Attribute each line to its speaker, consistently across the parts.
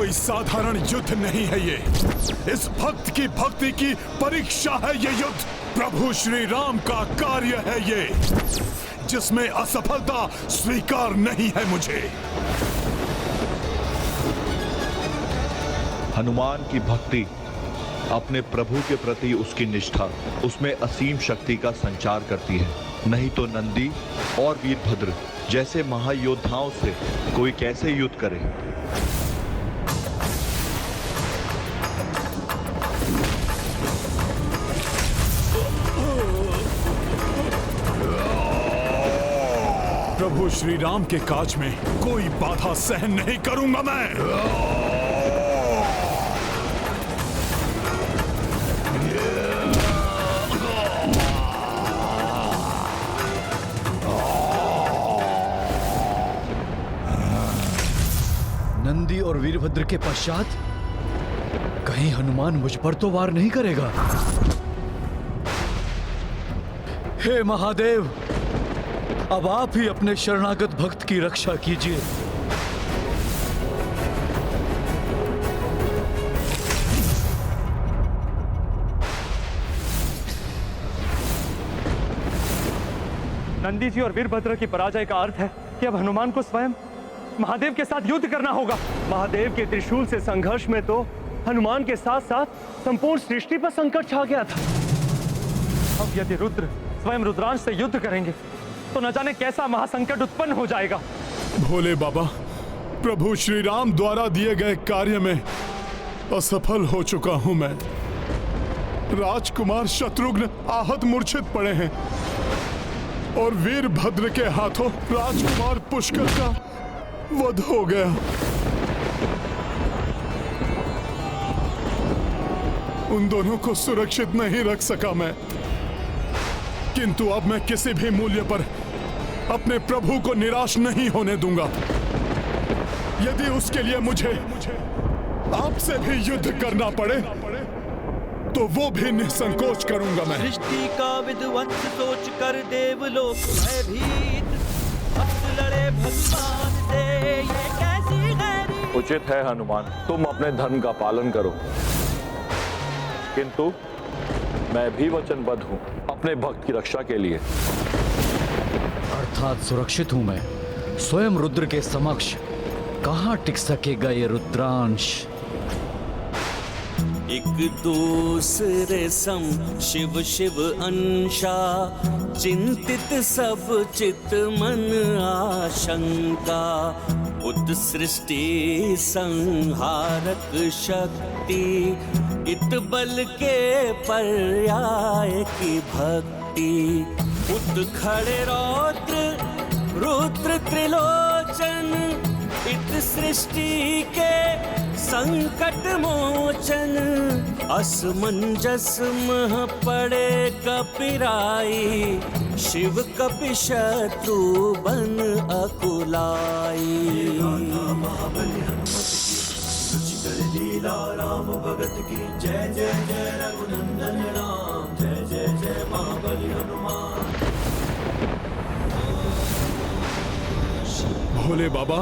Speaker 1: कोई साधारण युद्ध नहीं है ये। इस भक्त की भक्ति की परीक्षा है ये युद्ध। प्रभु श्री राम का कार्य है ये, जिसमें असफलता स्वीकार नहीं है मुझे।
Speaker 2: हनुमान की भक्ति अपने प्रभु के प्रति उसकी निष्ठा उसमें असीम शक्ति का संचार करती है। नहीं तो नंदी और वीरभद्र जैसे महायोद्धाओं से कोई कैसे युद्ध करे।
Speaker 1: प्रभु श्री राम के काज में कोई बाधा सहन नहीं करूंगा मैं।
Speaker 3: नंदी और वीरभद्र के पश्चात कहीं हनुमान मुझ पर तो वार नहीं करेगा। हे महादेव, अब आप ही अपने शरणागत भक्त की रक्षा कीजिए।
Speaker 4: नंदी जी और वीरभद्र की पराजय का अर्थ है कि अब हनुमान को स्वयं महादेव के साथ युद्ध करना होगा। महादेव के त्रिशूल से संघर्ष में तो हनुमान के साथ साथ संपूर्ण सृष्टि पर संकट छा गया था। अब यदि रुद्र स्वयं रुद्रांश से युद्ध करेंगे तो न जाने कैसा महासंकट उत्पन्न हो जाएगा।
Speaker 1: भोले बाबा, प्रभु श्री राम द्वारा दिए गए कार्य में असफल हो चुका हूं मैं। राजकुमार शत्रुघ्न आहत मूर्छित पड़े हैं और वीरभद्र के हाथों राजकुमार पुष्कर का वध हो गया। उन दोनों को सुरक्षित नहीं रख सका मैं, किंतु अब मैं किसी भी मूल्य पर अपने प्रभु को निराश नहीं होने दूंगा। यदि उसके लिए मुझे आपसे भी युद्ध करना पड़े तो वो भी निसंकोच करूंगा मैं।
Speaker 5: सृष्टि का विध्वंस सोच कर देवलोक भयभीत, भक्त लड़े भगवान से, ये कैसी गैरी।
Speaker 2: उचित है हनुमान, तुम अपने धर्म का पालन करो, किंतु मैं भी वचनबद्ध हूं अपने भक्त की रक्षा के लिए।
Speaker 3: अर्थात सुरक्षित हूं मैं। स्वयं रुद्र के समक्ष कहां टिक सकेगा ये रुद्रांश।
Speaker 5: एक दूसरे सम शिव शिव अंशा, चिंतित सब चित मन आशंका। उत सृष्टि संहारक शक्ति, इत बल के पर्याय की भक्ति। उत खड़े रौद्र रुद्र त्रिलोचन, इत सृष्टि के संकट मोचन। असमंजस मह पड़े कपिराई, शिव कपि शत्रु बन अकुलाई। लीला राम भगत की जय जय जय रघुनंदन राम, जय जय जय महाबली हनुमान।
Speaker 1: भोले बाबा,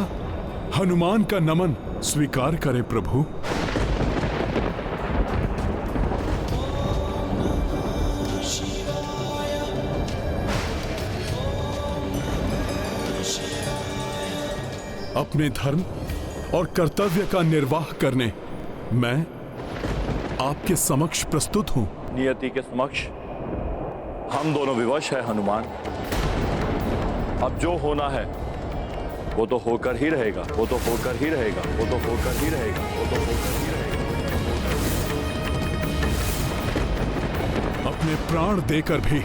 Speaker 1: हनुमान का नमन स्वीकार करे प्रभु। अपने धर्म और कर्तव्य का निर्वाह करने मैं आपके समक्ष प्रस्तुत हूं।
Speaker 2: नियति के समक्ष हम दोनों विवश है हनुमान। अब जो होना है वो तो होकर ही रहेगा, वो तो होकर ही रहेगा, वो तो होकर ही रहेगा, वो तो होकर ही रहेगा।
Speaker 1: अपने प्राण देकर भी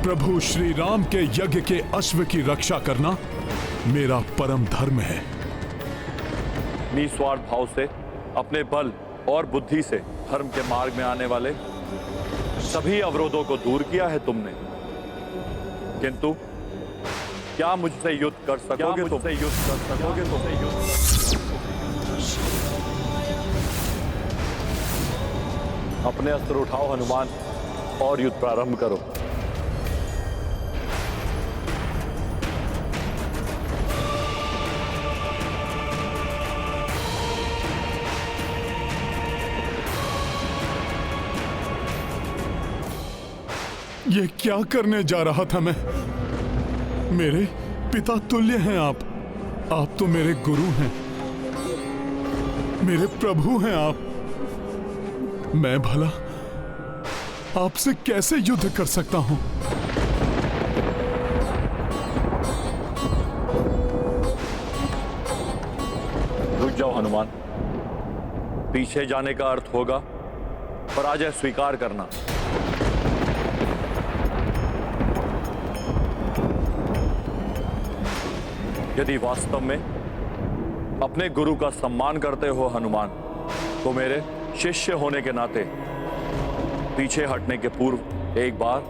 Speaker 1: प्रभु श्री राम के यज्ञ के अश्व की रक्षा करना मेरा परम धर्म है।
Speaker 2: निस्वार्थ भाव से अपने बल और बुद्धि से धर्म के मार्ग में आने वाले सभी अवरोधों को दूर किया है तुमने, किंतु क्या मुझसे युद्ध कर सकोगे? तुमसे युद्ध कर सकोगे? तुमसे युद्ध अपने अस्त्र उठाओ हनुमान और युद्ध प्रारंभ करो।
Speaker 1: ये क्या करने जा रहा था मैं? मेरे पिता तुल्य हैं आप तो मेरे गुरु हैं, मेरे प्रभु हैं आप। मैं भला आपसे कैसे युद्ध कर सकता हूं?
Speaker 2: रुक जाओ हनुमान। पीछे जाने का अर्थ होगा पराजय स्वीकार करना। यदि वास्तव में अपने गुरु का सम्मान करते हो हनुमान, तो मेरे शिष्य होने के नाते पीछे हटने के पूर्व एक बार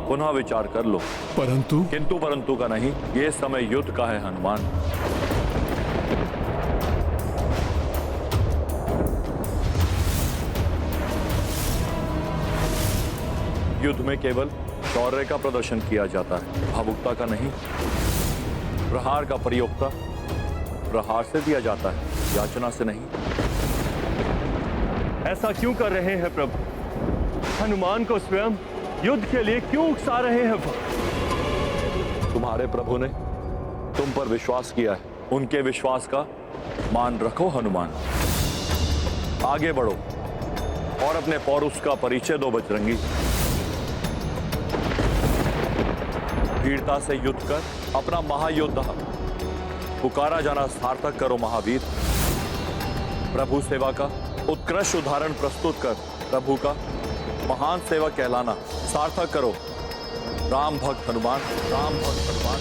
Speaker 2: पुनः विचार कर लो।
Speaker 1: परंतु
Speaker 2: किंतु परंतु का नहीं, यह समय युद्ध का है हनुमान। युद्ध में केवल शौर्य का प्रदर्शन किया जाता है, भावुकता का नहीं। प्रहार का प्रयोक्ता प्रहार से दिया जाता है, याचना से नहीं।
Speaker 4: ऐसा क्यों कर रहे हैं प्रभु? हनुमान को स्वयं युद्ध के लिए क्यों उकसा रहे हैं वो?
Speaker 2: तुम्हारे प्रभु ने तुम पर विश्वास किया है, उनके विश्वास का मान रखो हनुमान। आगे बढ़ो और अपने पौरुष का परिचय दो बजरंगी। वीरता से युद्ध कर अपना महायोद्धा पुकारा जाना सार्थक करो महावीर। प्रभु सेवा का उत्कृष्ट उदाहरण प्रस्तुत कर प्रभु का महान सेवक कहलाना सार्थक करो। राम भक्त हनुमान, राम भक्त हनुमान।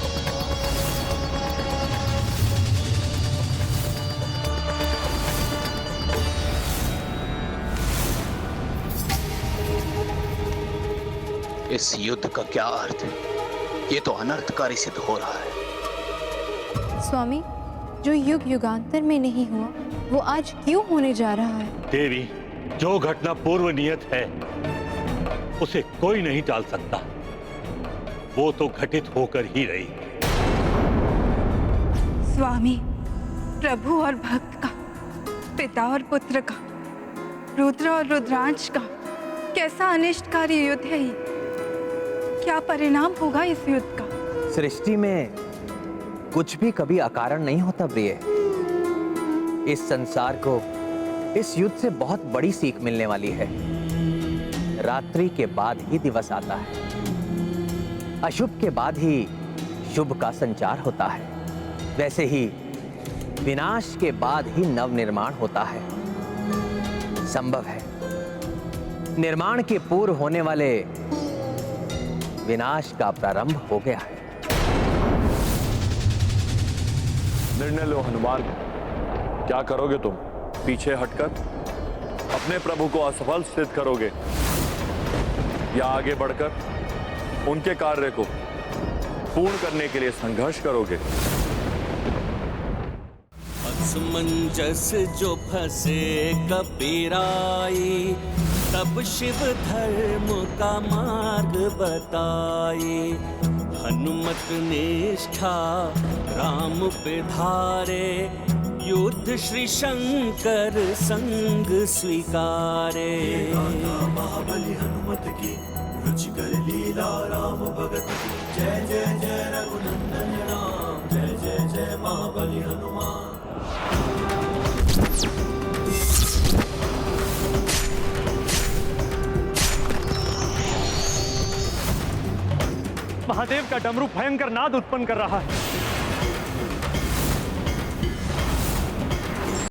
Speaker 6: इस युद्ध का क्या अर्थ है? ये तो अनर्थकारी सिद्ध हो रहा है।
Speaker 7: स्वामी, जो युग युगांतर में नहीं हुआ वो आज क्यों होने जा रहा है?
Speaker 8: देवी, जो घटना पूर्व नियत है उसे कोई नहीं टाल सकता। वो तो घटित होकर ही रही।
Speaker 9: स्वामी, प्रभु और भक्त का, पिता और पुत्र का, रुद्र और रुद्रांश का कैसा अनिष्टकारी युद्ध है ये? क्या परिणाम होगा इस युद्ध का?
Speaker 10: सृष्टि में कुछ भी कभी अकारण नहीं होता प्रिय। इस संसार को इस युद्ध से बहुत बड़ी सीख मिलने वाली है। रात्रि के बाद ही दिवस आता है, अशुभ के बाद ही शुभ का संचार होता है। वैसे ही विनाश के बाद ही नव निर्माण होता है। संभव है निर्माण के पूर्व होने वाले विनाश का प्रारंभ हो गया है।
Speaker 2: निर्णय लो हनुमान, क्या करोगे तुम? पीछे हटकर अपने प्रभु को असफल सिद्ध करोगे या आगे बढ़कर उनके कार्य को पूर्ण करने के लिए संघर्ष करोगे?
Speaker 5: असमंजस जो फंसे कबीराई, तब शिव धर्म का मार्ग बताए। हनुमत निष्ठा राम पे धारे, युद्ध श्री शंकर संग स्वीकारे। महाबली हनुमत की रुचिकर लीला राम भगत की। जय जय जय रघुनंदन राम, जय जय जय महाबली हनुमान।
Speaker 4: महादेव का डमरू भयंकर नाद उत्पन्न कर रहा है।